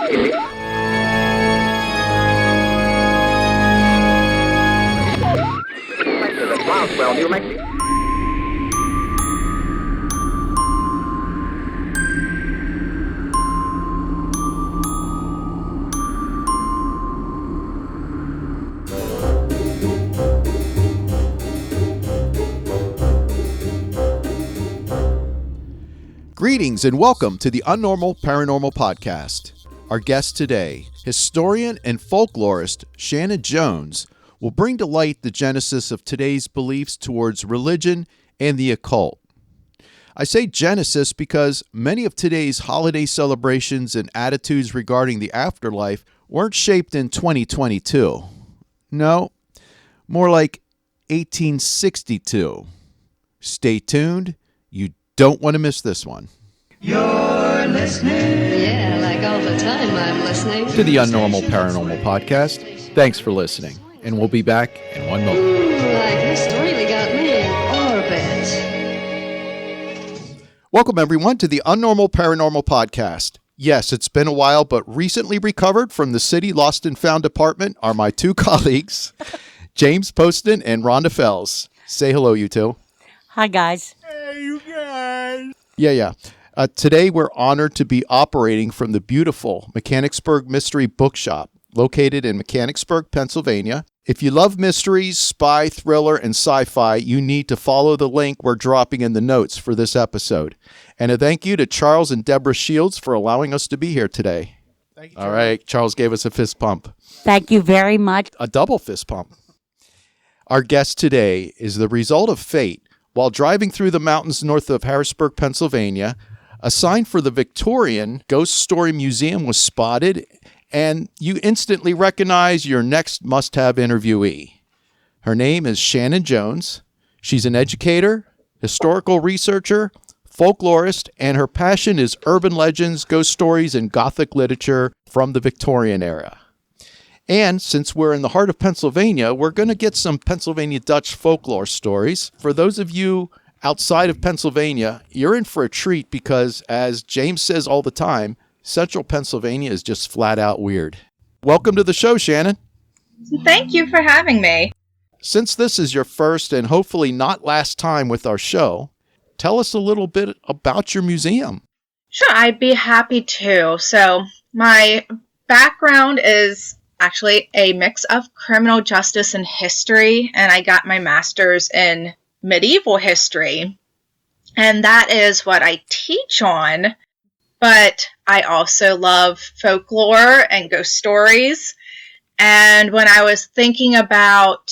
Roswell, New Mexico. Greetings and welcome to the Unnormal Paranormal Podcast. Our guest today, historian and folklorist Shannon Jones, will bring to light the genesis of today's beliefs towards religion and the occult. I say genesis because many of today's holiday celebrations and attitudes regarding the afterlife weren't shaped in 2022. No, more like 1862. Stay tuned. You don't want to miss this one. You're listening. Yeah, like all the time I'm listening. To the Unnormal Paranormal Podcast. Thanks for listening, and we'll be back in one moment. Like this really got me in orbit. Welcome, everyone, to the Unnormal Paranormal Podcast. Yes, it's been a while, but recently recovered from the City Lost and Found department are my two colleagues, James Poston and Rhonda Fells. Say hello, you two. Hi, guys. Hey, you guys. Yeah. Today, we're honored to be operating from the beautiful Mechanicsburg Mystery Bookshop, located in Mechanicsburg, Pennsylvania. If you love mysteries, spy, thriller, and sci-fi, you need to follow the link we're dropping in the notes for this episode. And a thank you to Charles and Deborah Shields for allowing us to be here today. Thank you, All right, Charles gave us a fist pump. Thank you very much. A double fist pump. Our guest today is the result of fate. While driving through the mountains north of Harrisburg, Pennsylvania, a sign for the Victorian Ghost Story Museum was spotted, and you instantly recognize your next must-have interviewee. Her name is Shannon Jones. She's an educator, historical researcher, folklorist, and her passion is urban legends, ghost stories, and Gothic literature from the Victorian era. And since we're in the heart of Pennsylvania, we're going to get some Pennsylvania Dutch folklore stories. For those of you outside of Pennsylvania, you're in for a treat because, as James says all the time, Central Pennsylvania is just flat out weird. Welcome to the show, Shannon. Thank you for having me. Since this is your first and hopefully not last time with our show, tell us a little bit about your museum. Sure, I'd be happy to. So, my background is actually a mix of criminal justice and history, and I got my master's in medieval history, and that is what I teach on. But I also love folklore and ghost stories, and when I was thinking about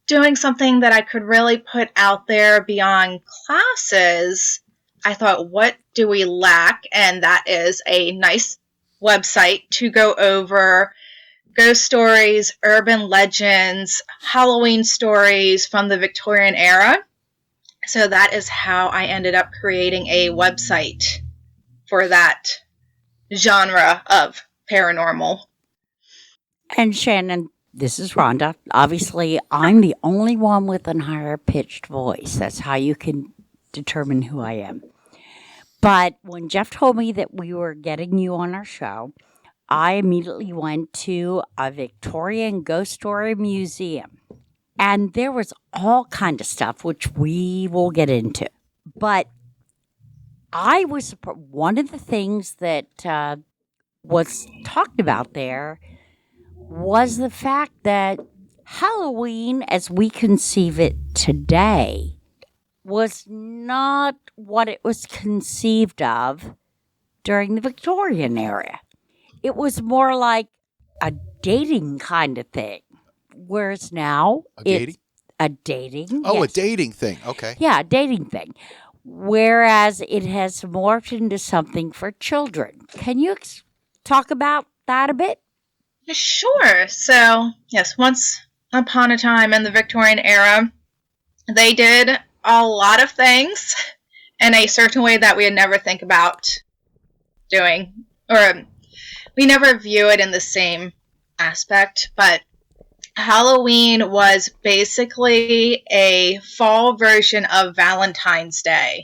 doing something that I could really put out there beyond classes, I thought, what do we lack? And that is a nice website to go over ghost stories, urban legends, Halloween stories from the Victorian era. So that is how I ended up creating a website for that genre of paranormal. And Shannon, this is Rhonda. Obviously, I'm the only one with a higher pitched voice. That's how you can determine who I am. But when Jeff told me that we were getting you on our show, I immediately went to a Victorian Ghost Story Museum. And there was all kind of stuff, which we will get into. But I was, one of the things that was talked about there was the fact that Halloween, as we conceive it today, was not what it was conceived of during the Victorian era. It was more like a dating kind of thing, whereas now it's a dating. Oh, yes. A dating thing. Okay. Yeah, a dating thing. Whereas it has morphed into something for children. Can you talk about that a bit? Sure. So, yes, once upon a time in the Victorian era, they did a lot of things in a certain way that we would never think about doing, or we never view it in the same aspect, but Halloween was basically a fall version of Valentine's Day.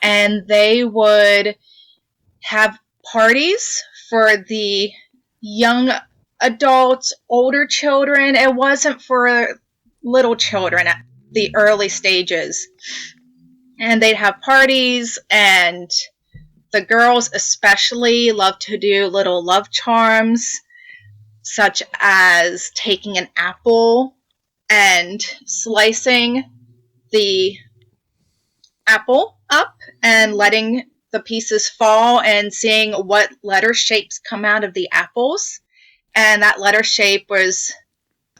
And they would have parties for the young adults, older children. It wasn't for little children at the early stages. And they'd have parties, and the girls especially loved to do little love charms, such as taking an apple and slicing the apple up and letting the pieces fall and seeing what letter shapes come out of the apples. And that letter shape was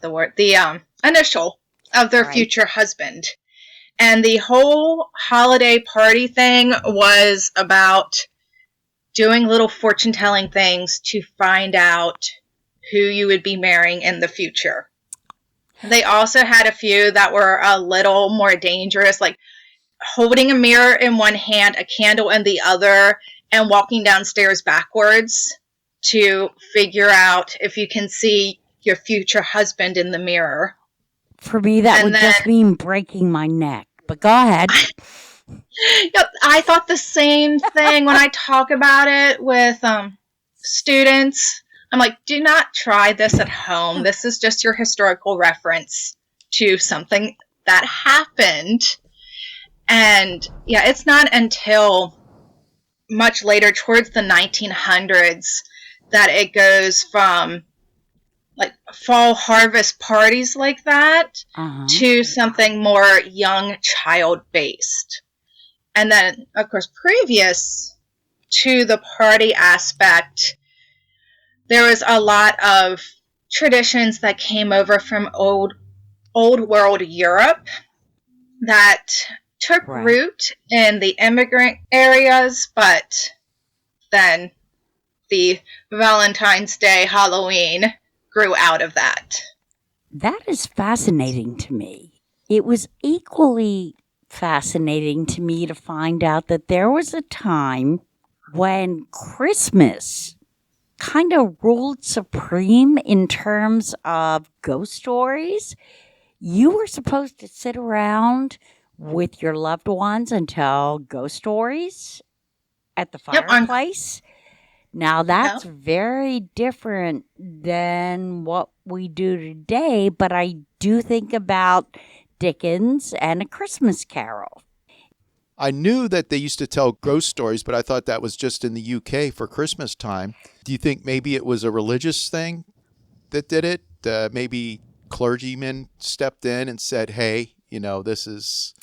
the initial of their future husband. And the whole holiday party thing was about doing little fortune-telling things to find out who you would be marrying in the future. They also had a few that were a little more dangerous, like holding a mirror in one hand, a candle in the other, and walking downstairs backwards to figure out if you can see your future husband in the mirror. For me, that would just mean breaking my neck. But go ahead. Yep, I thought the same thing when I talk about it with students. I'm like, do not try this at home. This is just your historical reference to something that happened. And yeah, it's not until much later, towards the 1900s, that it goes from like fall harvest parties like that to something more young child based. And then, of course, previous to the party aspect, there was a lot of traditions that came over from old world Europe that took root in the immigrant areas, but then the Valentine's Day, Halloween grew out of that. That is fascinating to me. It was equally fascinating to me to find out that there was a time when Christmas kind of ruled supreme in terms of ghost stories. You were supposed to sit around with your loved ones and tell ghost stories at the fireplace. Now, that's very different than what we do today, but I do think about Dickens and A Christmas Carol. I knew that they used to tell ghost stories, but I thought that was just in the UK for Christmas time. Do you think maybe it was a religious thing that did it? Maybe clergymen stepped in and said, hey, you know, this is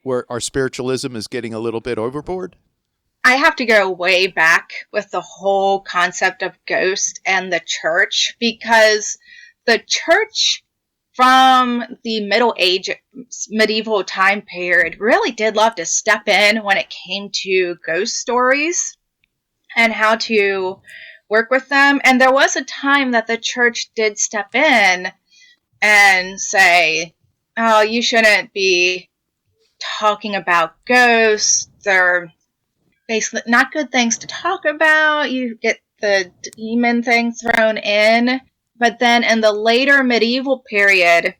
where our spiritualism is getting a little bit overboard? I have to go way back with the whole concept of ghost and the church, because the church from the medieval time period really did love to step in when it came to ghost stories and how to work with them. And there was a time that the church did step in and say, oh, you shouldn't be talking about ghosts. They're basically not good things to talk about. You get the demon thing thrown in. But then in the later medieval period,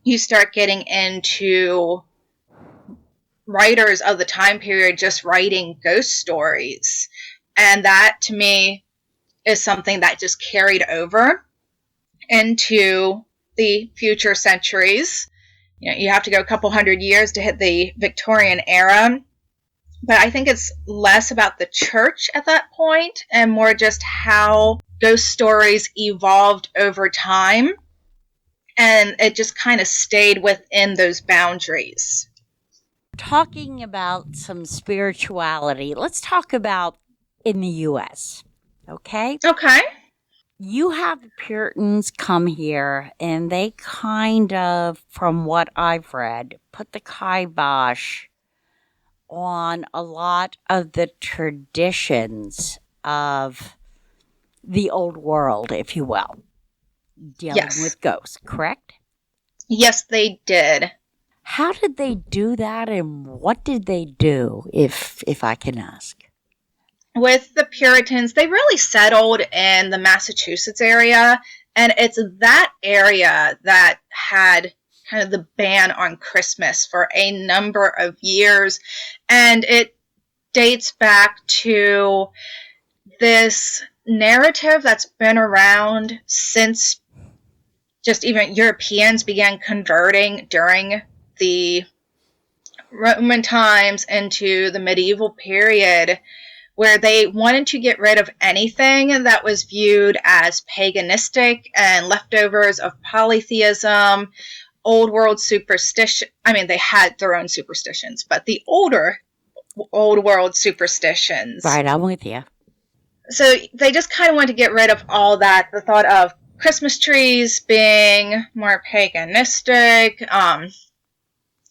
you start getting into writers of the time period just writing ghost stories. And that, to me, is something that just carried over into the future centuries. You know, you have to go a couple hundred years to hit the Victorian era. But I think it's less about the church at that point and more just how ghost stories evolved over time. And it just kind of stayed within those boundaries. Talking about some spirituality, let's talk about in the U.S., okay? Okay. You have the Puritans come here, and they kind of, from what I've read, put the kibosh on a lot of the traditions of the old world, if you will, dealing with ghosts, correct? Yes, they did. How did they do that, and what did they do, if I can ask? With the Puritans, they really settled in the Massachusetts area, and it's that area that had kind of the ban on Christmas for a number of years, and it dates back to this narrative that's been around since just even Europeans began converting during the Roman times into the medieval period, where they wanted to get rid of anything that was viewed as paganistic and leftovers of polytheism, old world superstition. I mean, they had their own superstitions, but the older old world superstitions. Right, I'm with you. So they just kind of wanted to get rid of all that. The thought of Christmas trees being more paganistic.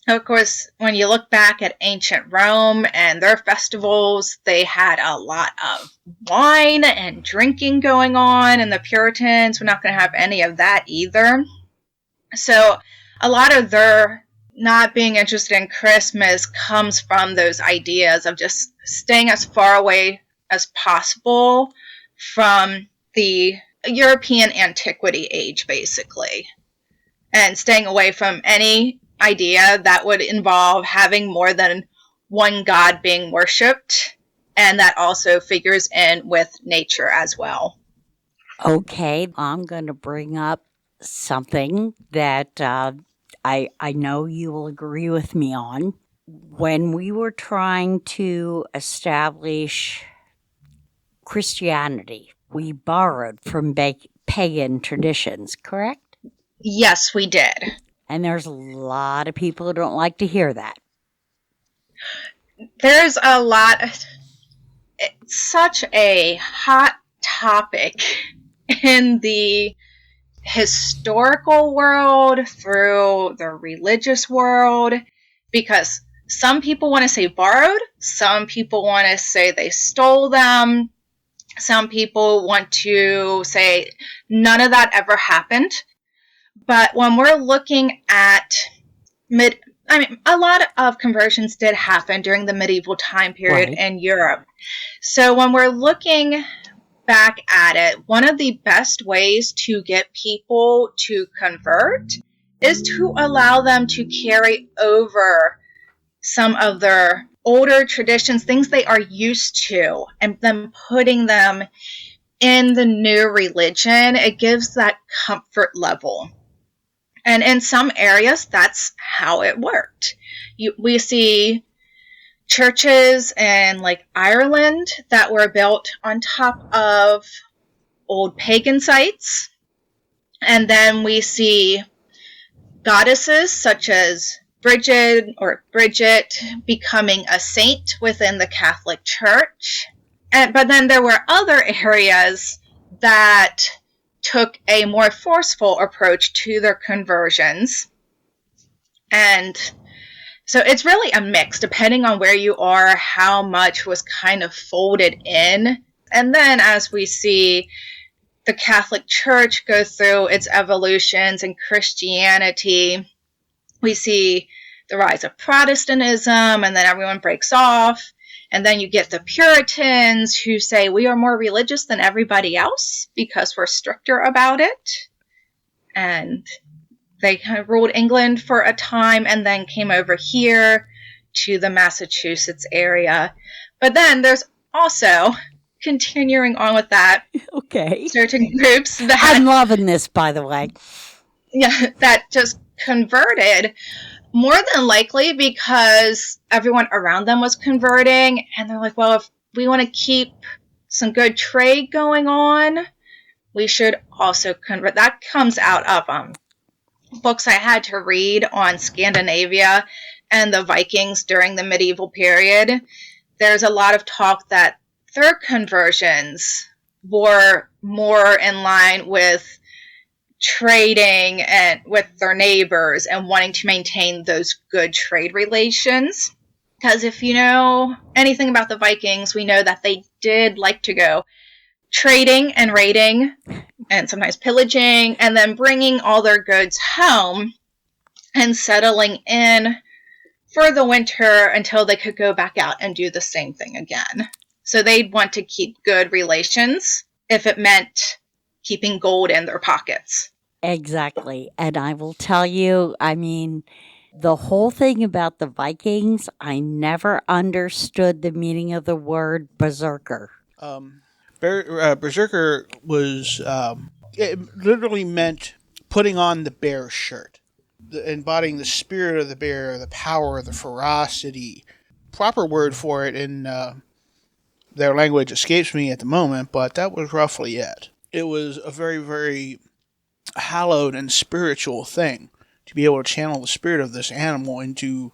Of course, when you look back at ancient Rome and their festivals, they had a lot of wine and drinking going on, and the Puritans were not going to have any of that either. So a lot of their not being interested in Christmas comes from those ideas of just staying as far away as possible from the European antiquity age, basically, and staying away from any idea that would involve having more than one god being worshipped, and that also figures in with nature as well. Okay, I'm going to bring up something that I know you will agree with me on. When we were trying to establish Christianity, we borrowed from pagan traditions, correct? Yes, we did. And there's a lot of people who don't like to hear that. There's a lot. It's such a hot topic in the historical world, through the religious world, because some people want to say borrowed, some people want to say they stole them, some people want to say none of that ever happened. But when we're looking at a lot of conversions did happen during the medieval time period in Europe. So when we're looking back at it, one of the best ways to get people to convert is to allow them to carry over some of their older traditions, things they are used to, and then putting them in the new religion. It gives that comfort level. And in some areas, that's how it worked. We see churches in like Ireland that were built on top of old pagan sites. And then we see goddesses such as Bridget becoming a saint within the Catholic Church. But then there were other areas that took a more forceful approach to their conversions. And so it's really a mix, depending on where you are, how much was kind of folded in. And then as we see the Catholic Church go through its evolutions in Christianity, we see the rise of Protestantism, and then everyone breaks off. And then you get the Puritans who say we are more religious than everybody else because we're stricter about it. And they kind of ruled England for a time and then came over here to the Massachusetts area. But then there's also, continuing on with that, certain groups that... I'm loving this, by the way. Yeah, that just converted, more than likely because everyone around them was converting, and they're like, well, if we want to keep some good trade going on, we should also convert. That comes out of books I had to read on Scandinavia and the Vikings during the medieval period. There's a lot of talk that their conversions were more in line with trading and with their neighbors and wanting to maintain those good trade relations. Because if you know anything about the Vikings, we know that they did like to go trading and raiding and sometimes pillaging and then bringing all their goods home and settling in for the winter until they could go back out and do the same thing again. So they'd want to keep good relations if it meant keeping gold in their pockets. Exactly. And I will tell you, I mean, the whole thing about the Vikings, I never understood the meaning of the word berserker. Berserker was, it literally meant putting on the bear shirt, embodying the spirit of the bear, the power, the ferocity. Proper word for it in their language escapes me at the moment, but that was roughly it. It was a very, very hallowed and spiritual thing to be able to channel the spirit of this animal into,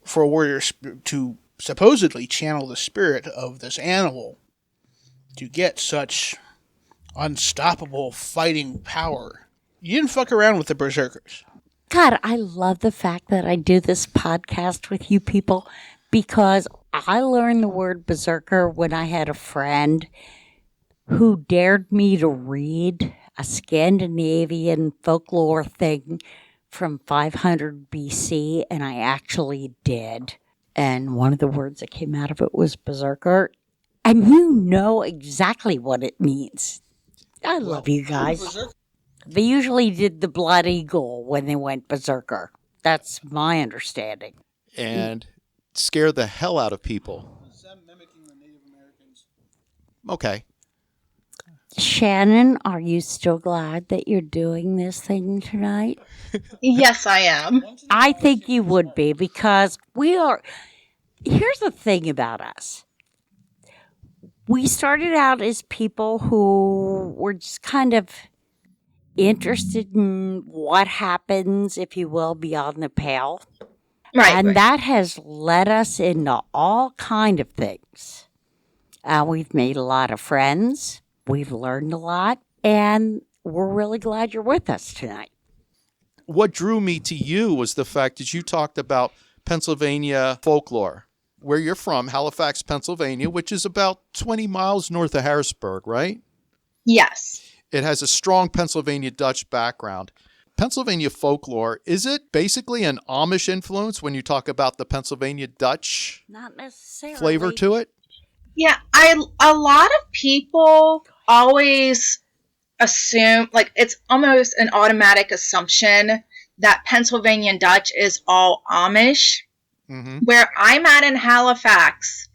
for a warrior to supposedly channel the spirit of this animal to get such unstoppable fighting power. You didn't fuck around with the berserkers. God, I love the fact that I do this podcast with you people because I learned the word berserker when I had a friend who dared me to read a Scandinavian folklore thing from 500 BC, and I actually did. And one of the words that came out of it was berserker. And you know exactly what it means. I love you guys. They usually did the blood eagle when they went berserker. That's my understanding. And scare the hell out of people. Them mimicking the Native Americans. Okay. Shannon, are you still glad that you're doing this thing tonight? Yes, I am. I think you would be because we are. Here's the thing about us. We started out as people who were just kind of interested in what happens, if you will, beyond the pale. Right. And right. that has led us into all kind of things. We've made a lot of friends. We've learned a lot. And we're really glad you're with us tonight. What drew me to you was the fact that you talked about Pennsylvania folklore, where you're from, Halifax, Pennsylvania, which is about 20 miles north of Harrisburg, right? Yes. It has a strong Pennsylvania Dutch background. Pennsylvania folklore, is it basically an Amish influence when you talk about the Pennsylvania Dutch Not necessarily. flavor to it? Yeah, a lot of people always assume, like, it's almost an automatic assumption that Pennsylvania Dutch is all Amish. Mm-hmm. Where I'm at in Halifax,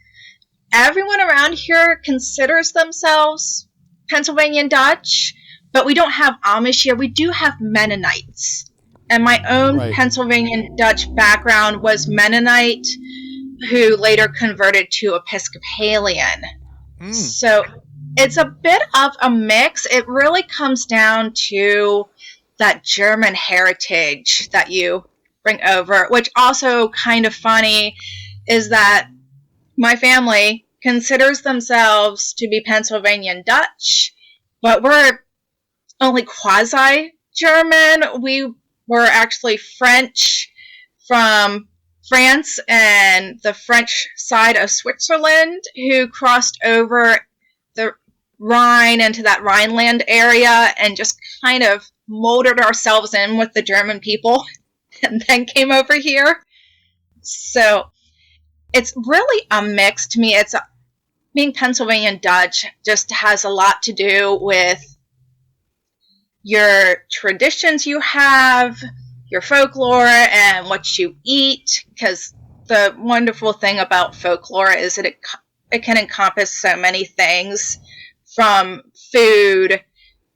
everyone around here considers themselves Pennsylvania Dutch, but we don't have Amish here. We do have Mennonites. And my own Right. Pennsylvania Dutch background was Mennonite, who later converted to Episcopalian. Mm. So it's a bit of a mix. It really comes down to that German heritage that you bring over, which also kind of funny is that my family considers themselves to be Pennsylvania Dutch, but we're only quasi-German. We were actually French from France and the French side of Switzerland who crossed over the Rhine into that Rhineland area and just kind of molded ourselves in with the German people and then came over here. So it's really a mix to me. Being Pennsylvania Dutch just has a lot to do with your traditions you have, your folklore, and what you eat. Because the wonderful thing about folklore is that it can encompass so many things, from food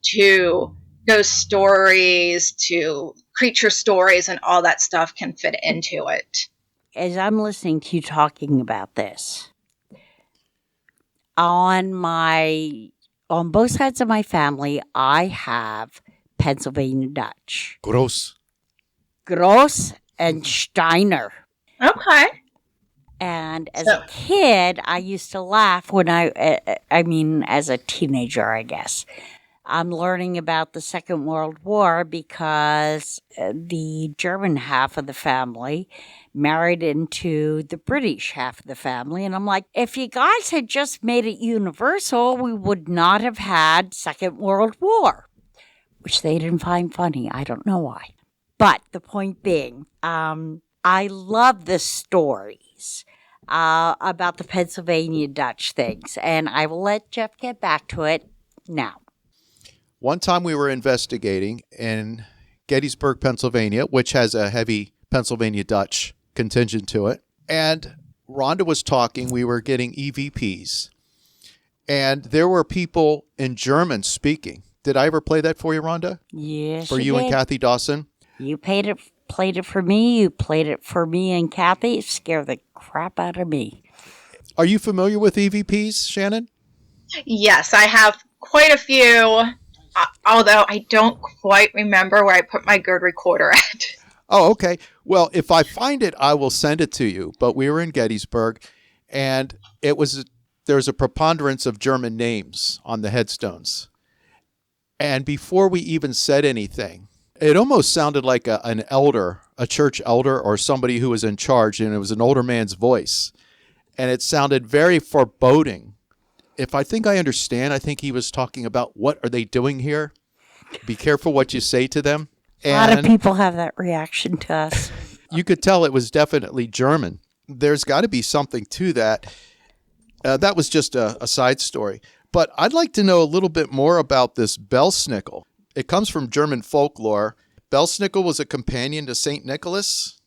to ghost stories to creature stories, and all that stuff can fit into it. As I'm listening to you talking about this, on both sides of my family, I have Pennsylvania Dutch. Gross. Gross and Steiner. Okay. And as a kid, I used to laugh when I mean, as a teenager, I guess. I'm learning about the Second World War because the German half of the family married into the British half of the family. And I'm like, if you guys had just made it universal, we would not have had Second World War, which they didn't find funny. I don't know why. But the point being, I love the stories about the Pennsylvania Dutch things. And I will let Jeff get back to it now. One time we were investigating in Gettysburg, Pennsylvania, which has a heavy Pennsylvania Dutch contingent to it. And Rhonda was talking, we were getting EVPs. and there were people in German speaking. Did I ever play that for you, Rhonda? Yes, For you and did. Kathy Dawson? You played it for me. You played it for me and Kathy. It scared the crap out of me. Are you familiar with EVPs, Shannon? Yes, I have quite a few, although I don't quite remember where I put my good recorder at. Oh, okay. Well, if I find it, I will send it to you. But we were in Gettysburg, and there's a preponderance of German names on the headstones. And before we even said anything, it almost sounded like an elder, a church elder, or somebody who was in charge, and it was an older man's voice. And it sounded very foreboding. If I think I understand, I think he was talking about, what are they doing here? Be careful what you say to them. A lot of people have that reaction to us. You could tell it was definitely German. There's got to be something to that. That was just a side story. But I'd like to know a little bit more about this Belsnickel. It comes from German folklore. Belsnickel was a companion to St. Nicholas.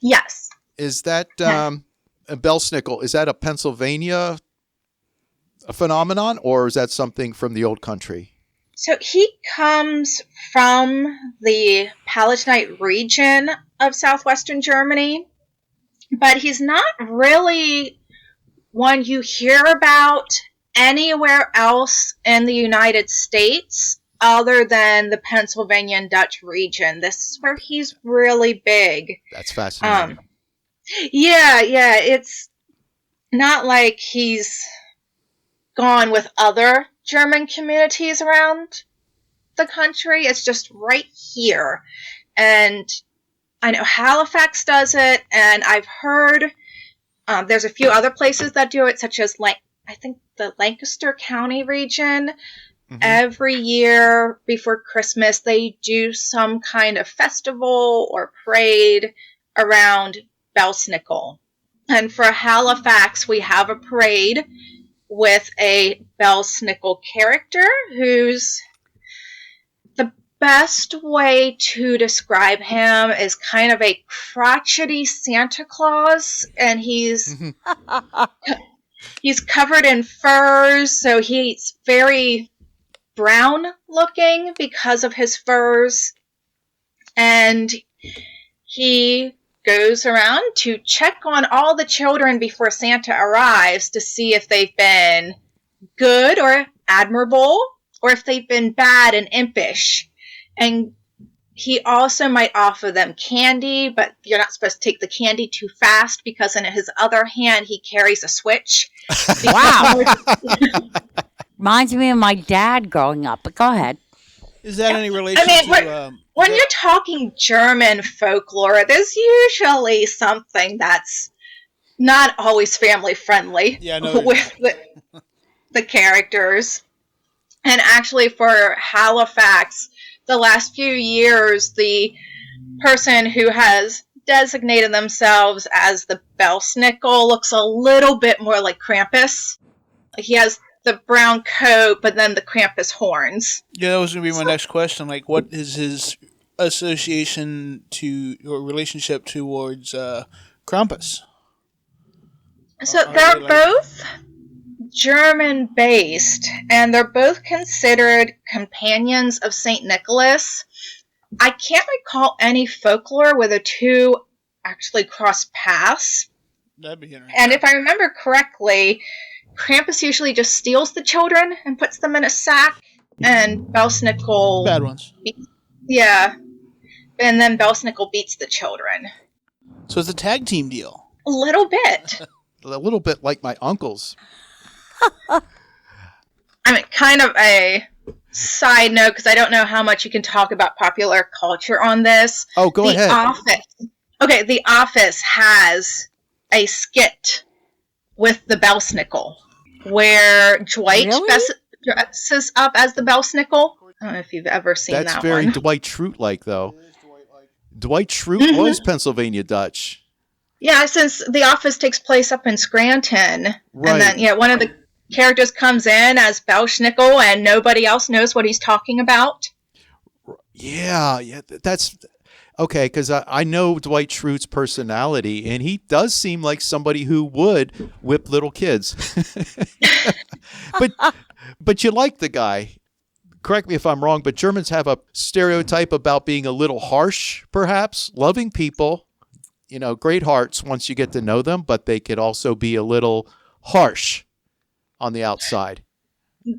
Yes. Is that a Belsnickel? Is that a Pennsylvania phenomenon, or is that something from the old country? So he comes from the Palatinate region of southwestern Germany, but he's not really one you hear about anywhere else in the United States other than the Pennsylvania and Dutch region. This is where he's really big. That's fascinating. Yeah, it's not like he's gone with other German communities around the country. It's just right here. And I know Halifax does it, and I've heard there's a few other places that do it, such as I think the Lancaster County region. Mm-hmm. Every year before Christmas, they do some kind of festival or parade around Belsnickel. And for Halifax, we have a parade with a Belsnickel character who's, the best way to describe him is kind of a crotchety Santa Claus, and he's covered in furs, so he's very brown looking because of his furs, and he goes around to check on all the children before Santa arrives to see if they've been good or admirable, or if they've been bad and impish. And he also might offer them candy, but you're not supposed to take the candy too fast, because in his other hand he carries a switch. Wow. Reminds me of my dad growing up, but go ahead. Is that any relation to... when you're talking German folklore, there's usually something that's not always family friendly with the characters. And actually for Halifax, the last few years, the person who has designated themselves as the Belsnickel looks a little bit more like Krampus. He has the brown coat, but then the Krampus horns. Yeah, that was going to be my next question. Like, what is his association to, or relationship towards Krampus? So they're both German-based, and they're both considered companions of St. Nicholas. I can't recall any folklore where the two actually cross paths. That'd be interesting. And if I remember correctly, Krampus usually just steals the children and puts them in a sack, and Belsnickel... Bad ones. Yeah. And then Belsnickel beats the children. So it's a tag team deal. A little bit. A little bit like my uncles. I mean, kind of a side note, because I don't know how much you can talk about popular culture on this. Oh, go ahead. The Office has a skit with the Belsnickel, where Dwight dresses up as the Belsnickel. I don't know if you've ever seen that one. That's very Dwight Schrute-like, though. Dwight Schrute was Pennsylvania Dutch. Yeah, since The Office takes place up in Scranton. Right. And then, one of the characters comes in as Belsnickel, and nobody else knows what he's talking about. Yeah, that's... Okay, because I know Dwight Schrute's personality, and he does seem like somebody who would whip little kids. but you like the guy. Correct me if I'm wrong, but Germans have a stereotype about being a little harsh, perhaps, loving people, great hearts once you get to know them, but they could also be a little harsh on the outside.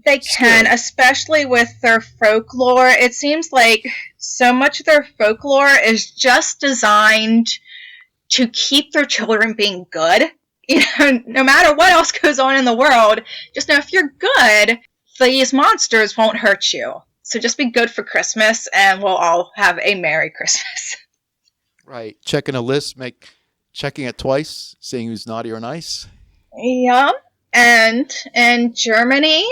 They can, especially with their folklore. It seems like so much of their folklore is just designed to keep their children being good. No matter what else goes on in the world, just know if you're good, these monsters won't hurt you. So just be good for Christmas, and we'll all have a Merry Christmas. Right. Checking a list, checking it twice, seeing who's naughty or nice. Yeah. And in Germany,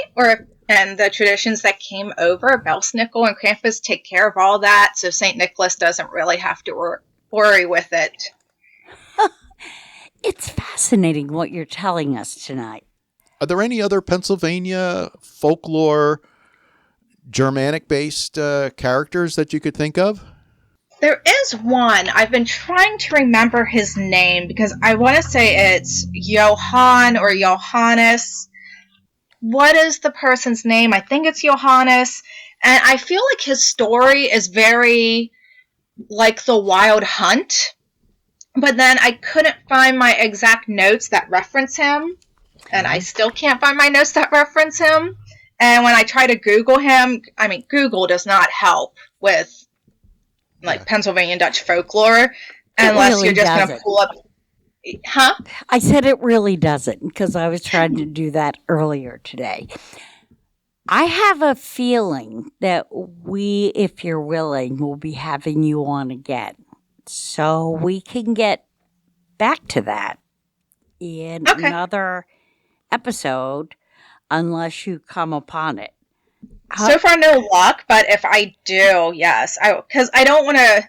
and the traditions that came over, Belsnickel and Krampus take care of all that, so St. Nicholas doesn't really have to worry with it. It's fascinating what you're telling us tonight. Are there any other Pennsylvania folklore, Germanic-based characters that you could think of? There is one. I've been trying to remember his name because I want to say it's Johann or Johannes. What is the person's name? I think it's Johannes. And I feel like his story is very like the Wild Hunt. But then I couldn't find my exact notes that reference him. And I still can't find my notes that reference him. And when I try to Google him, Google does not help with Pennsylvania Dutch folklore unless really you're just going to pull up. Huh? I said it really doesn't because I was trying to do that earlier today. I have a feeling that we, if you're willing, will be having you on again. So we can get back to that in another episode unless you come upon it. So far, no luck, but if I do, yes. Because I don't want to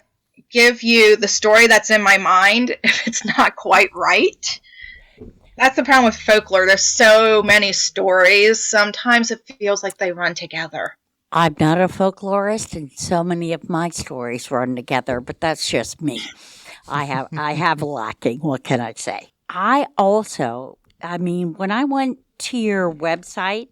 give you the story that's in my mind if it's not quite right. That's the problem with folklore. There's so many stories. Sometimes it feels like they run together. I'm not a folklorist, and so many of my stories run together, but that's just me. I have lacking. What can I say? I also, when I went to your website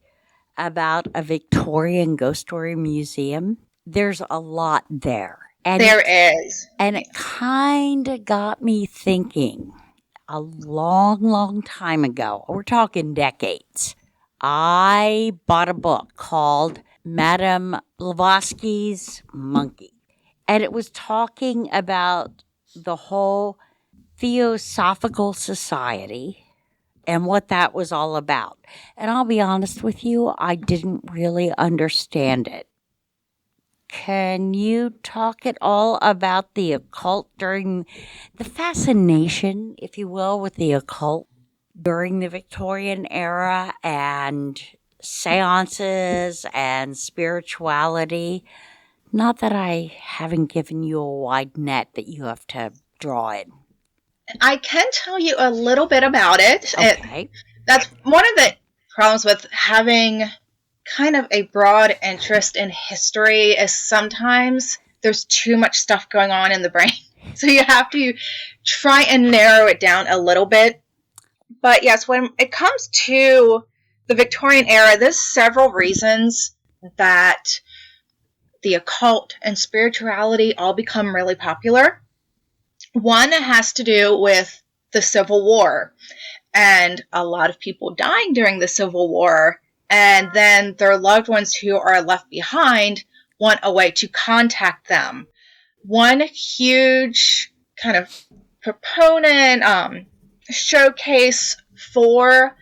about a Victorian ghost story museum, there's a lot there. And there is. And it kind of got me thinking a long, long time ago. We're talking decades. I bought a book called Madame Blavatsky's Monkey. And it was talking about the whole Theosophical Society and what that was all about. And I'll be honest with you, I didn't really understand it. Can you talk at all about the occult during the fascination, if you will, with the occult during the Victorian era and seances and spirituality? Not that I haven't given you a wide net that you have to draw in. I can tell you a little bit about it. Okay. That's one of the problems with having kind of a broad interest in history is sometimes there's too much stuff going on in the brain. So you have to try and narrow it down a little bit. But yes, when it comes to the Victorian era, there's several reasons that the occult and spirituality all become really popular. One has to do with the Civil War and a lot of people dying during the Civil War, and then their loved ones who are left behind want a way to contact them. One huge kind of proponent showcase for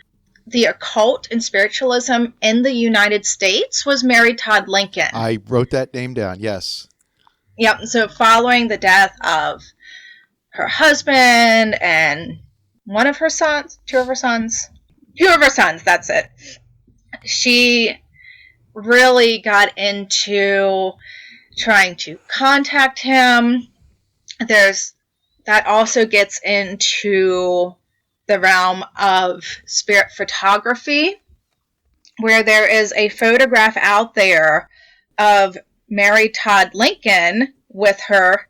the occult and spiritualism in the United States was Mary Todd Lincoln. I wrote that name down, yes. Yep, so following the death of her husband and two of her sons, that's it. She really got into trying to contact him. That also gets into the realm of spirit photography, where there is a photograph out there of Mary Todd Lincoln with her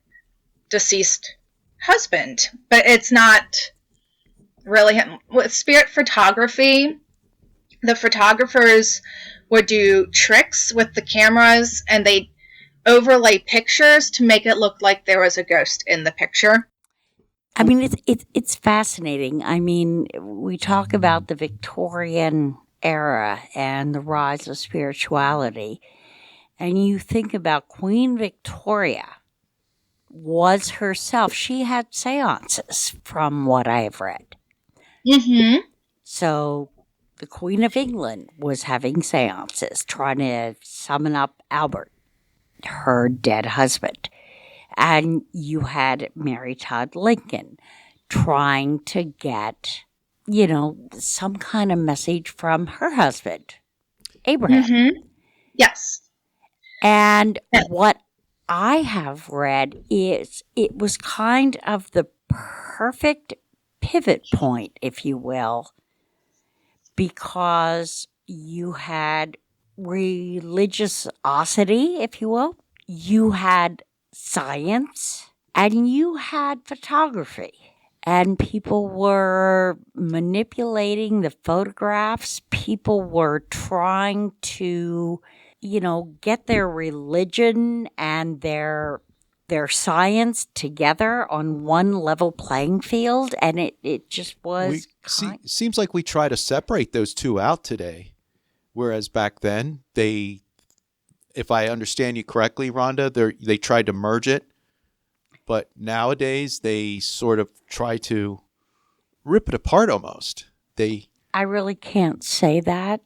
deceased husband. But it's not really him. With spirit photography, the photographers would do tricks with the cameras, and they overlay pictures to make it look like there was a ghost in the picture. I mean, it's fascinating. I mean, we talk about the Victorian era and the rise of spirituality, and you think about Queen Victoria was herself. She had seances, from what I have read. Mm-hmm. So the Queen of England was having seances, trying to summon up Albert, her dead husband. And you had Mary Todd Lincoln trying to get, some kind of message from her husband, Abraham. Mm-hmm. Yes. And what I have read is it was kind of the perfect pivot point, if you will, because you had religiosity, if you will. You had science, and you had photography. And people were manipulating the photographs. People were trying to, get their religion and their science together on one level playing field. And it just was... Seems like we try to separate those two out today. Whereas back then, if I understand you correctly, Rhonda, they tried to merge it. But nowadays, they sort of try to rip it apart almost. I really can't say that.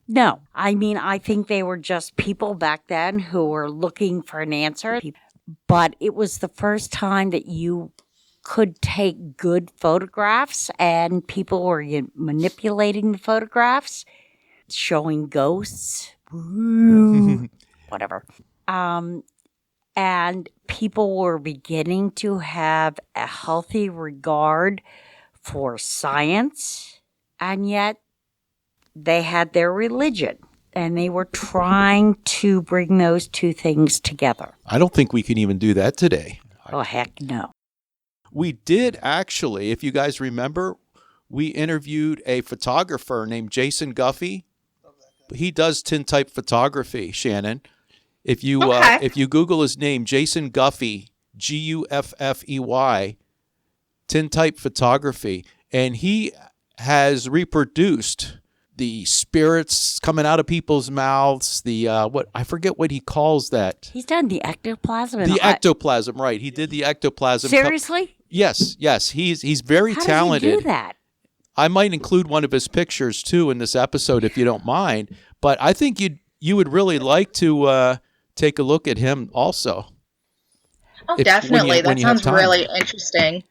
No. I mean, I think they were just people back then who were looking for an answer. But it was the first time that you could take good photographs, and people were manipulating the photographs, showing ghosts, whatever. And people were beginning to have a healthy regard for science, and yet they had their religion, and they were trying to bring those two things together. I don't think we can even do that today. Oh, heck no. We did actually, if you guys remember, we interviewed a photographer named Jason Guffey. He does tintype photography, Shannon. If you Google his name, Jason Guffey, Guffey, tintype photography, and he has reproduced the spirits coming out of people's mouths. I forget what he calls that. He's done the ectoplasm. Ectoplasm, right? He did the ectoplasm. Seriously? Yes. He's very talented. How does he do that? I might include one of his pictures too in this episode if you don't mind. But I think you would really like to take a look at him also. Oh, definitely. That sounds really interesting.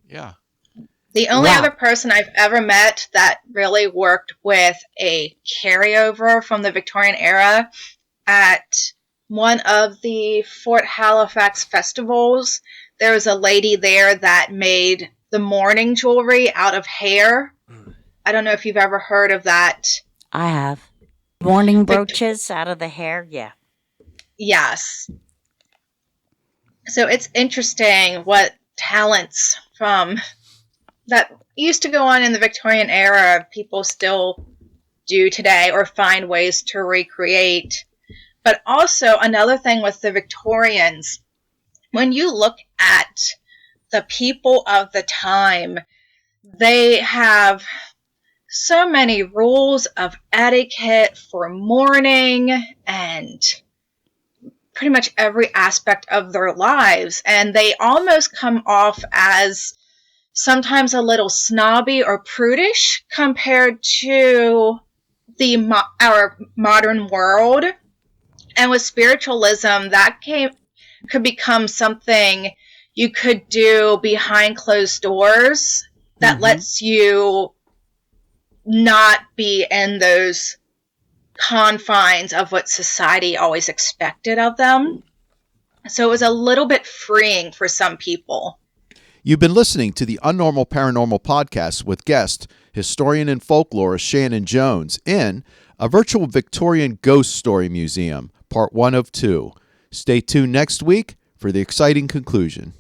Yeah. The only other person I've ever met that really worked with a carryover from the Victorian era at one of the Fort Halifax festivals, there was a lady there that made the mourning jewelry out of hair. I don't know if you've ever heard of that. I have. Mourning brooches out of the hair, yeah. Yes. So it's interesting what talents from that used to go on in the Victorian era people still do today or find ways to recreate. But also another thing with the Victorians, when you look at the people of the time, they have so many rules of etiquette for mourning and pretty much every aspect of their lives. And they almost come off as sometimes a little snobby or prudish compared to our modern world. And with spiritualism, that could become something you could do behind closed doors that lets you not be in those confines of what society always expected of them. So it was a little bit freeing for some people. You've been listening to the Unnormal Paranormal Podcast with guest, historian and folklorist Shannon Jones in a virtual Victorian ghost story museum, part 1 of 2. Stay tuned next week for the exciting conclusion.